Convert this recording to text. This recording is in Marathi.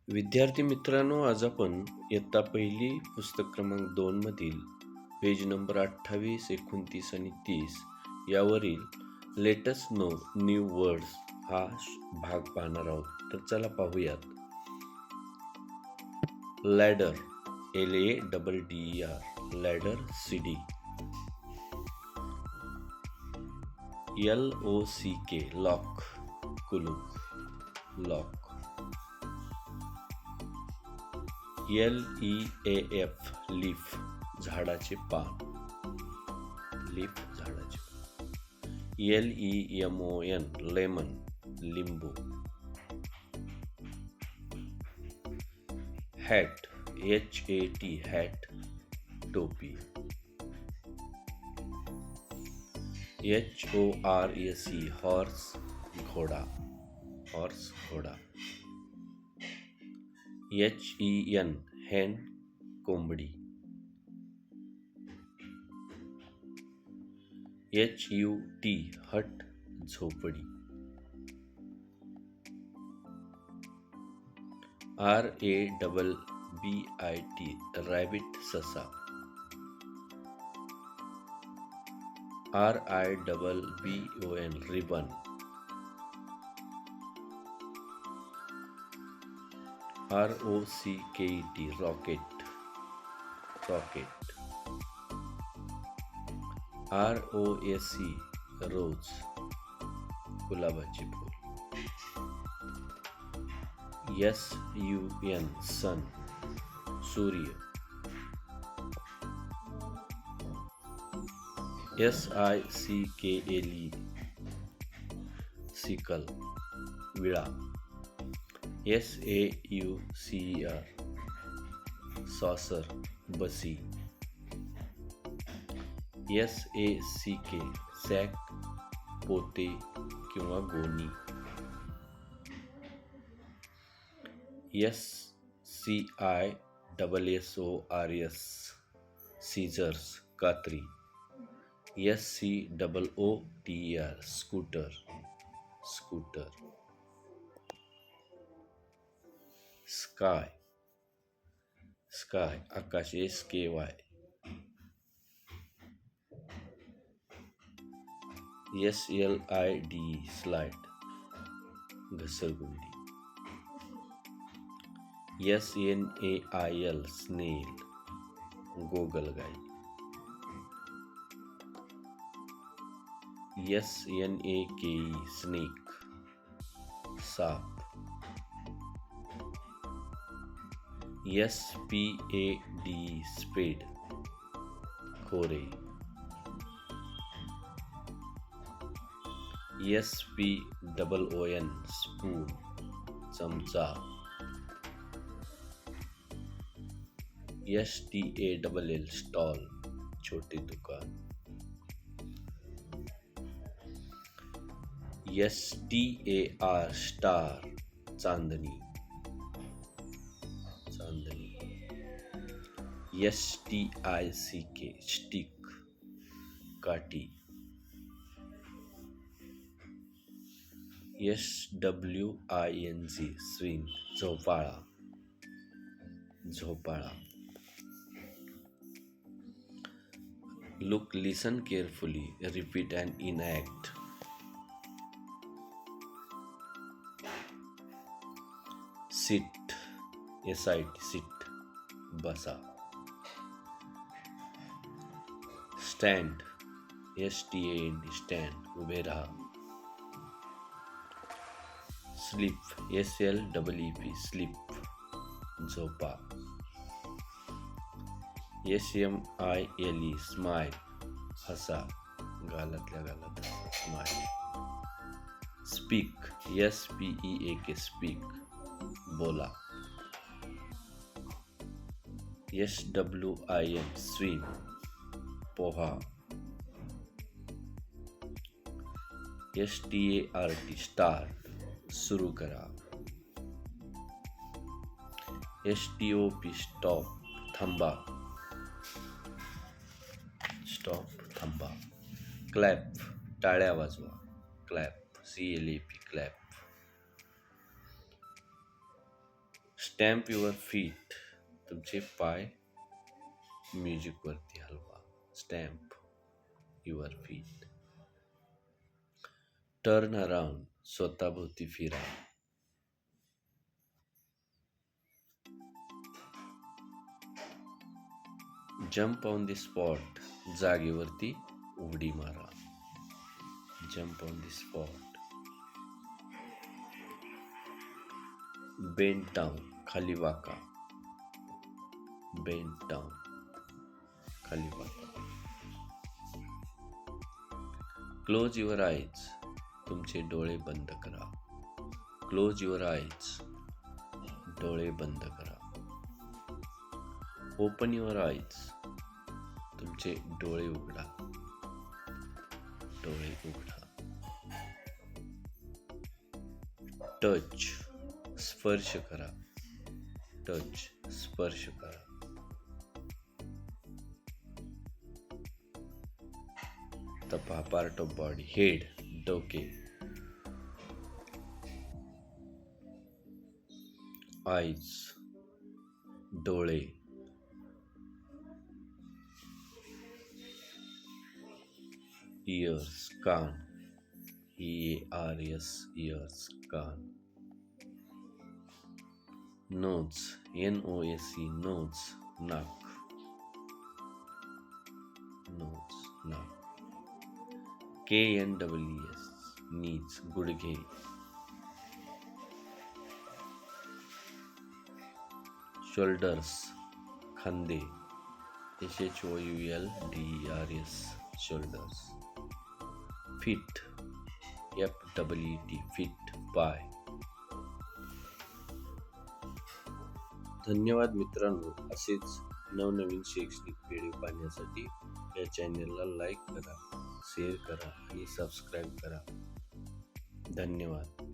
विद्यार्थी मित्रांनो, आज आपण इयत्ता पहिली पुस्तक क्रमांक 2 मधील पेज नंबर 28, 29 आणि 30 यावरील लेटस नो न्यू वर्ड्स हा भाग पाहणार आहोत. तर चला पाहूयात. Ladder, LADDER, ladder, CD. LOCK, lock, कुलूप, लॉक. LEAF, लीफ, झाडाचे पान, लीफ, झाडाचे पान. LEMON, लेमन, लिंबू. हॅट, HAT, हॅट, टोपी. HORSE, हॉर्स, घोडा, हॉर्स, घोडा. HEN, हेन, कोंबडी. HUT, हट, झोपडी. RABBIT, रॅबिट, ससा. RIBBON, ribbon. ROCKET, rocket, rocket. ROSE, रोज, गुलाबाचे फूल. SUN, सन, सूर्य. SICKLE, सिकल, विळा. SAUCER, सॉसर, बसी. SACK, सॅक, पोते किंवा गोणी. SCISSORS, सीझर्स, कात्री. SCOOTER, scooter, scooter. Sky, sky, आकाश. SKY. SLIDE, स्लाइड, घसरगुंडी. SNAIL, स्नेल, गोगलगाई. SNAKE, स्नेक, साप. SPADE, स्पेड, खोरे. SPOON, स्पून, चमचा. STALL, स्टॉल, छोटे दुकान. STAR, स्टार, चांदणी, चांदणी. STICK, स्टिक, काठी. SWING, स्विंग, झोपाळा, झोपाळा. Look, listen carefully, repeat and enact. Sit, SIT, sit, बसा. Stand, STAND, stand, उभे राहा. Sleep, SLEEP, sleep, झोपा. SMILE, स्माइल, हसा, गालातल्या गालात हसा, स्माइल. स्पीक, SPEAK, स्पीक, बोला. SWIM, स्विम, पोहा. START, स्टार्ट, सुरू करा. STOP, स्टॉप, थांबा, स्टॉप, थांबा. क्लॅप, टाळ्या वाजवा, clap, CLAP, clap. Stamp your feet, तुमचे पाय म्युझिकवरती हलवा. Stamp your feet. Turn around, स्वतःभोवती फिरा. जम्प ऑन द स्पॉट, जागेवरती उडी मारा. Jump on the spot. Bend down, खाली वाका. बेंड डाऊन, खाली वाका. क्लोज युअर आईज, तुमचे डोळे बंद करा. क्लोज युअर आईज, डोळे बंद करा. ओपन युअर आईज, तुमचे डोळे उघडा. डोळे उघडा. टच, स्पर्श करा. टच, स्पर्श करा. तपा, पार्ट ऑफ बॉडी. हेड, डोके. आईज, डोळे. इयर्स, कान. EARS, इयर्स, कान. नोज, NOSE, नोज, नाक. नोज, नाक. KNWS, नीज, गुडघे. शोल्डर्स, खांदे. SHOULDERS, shoulders. Feet, FEET, feet, पाय. धन्यवाद मित्रांनो. असेच नवनवीन शैक्षणिक व्हिडिओ पाहण्यासाठी या चॅनेलला लाईक करा, शेअर करा आणि सबस्क्राईब करा. धन्यवाद.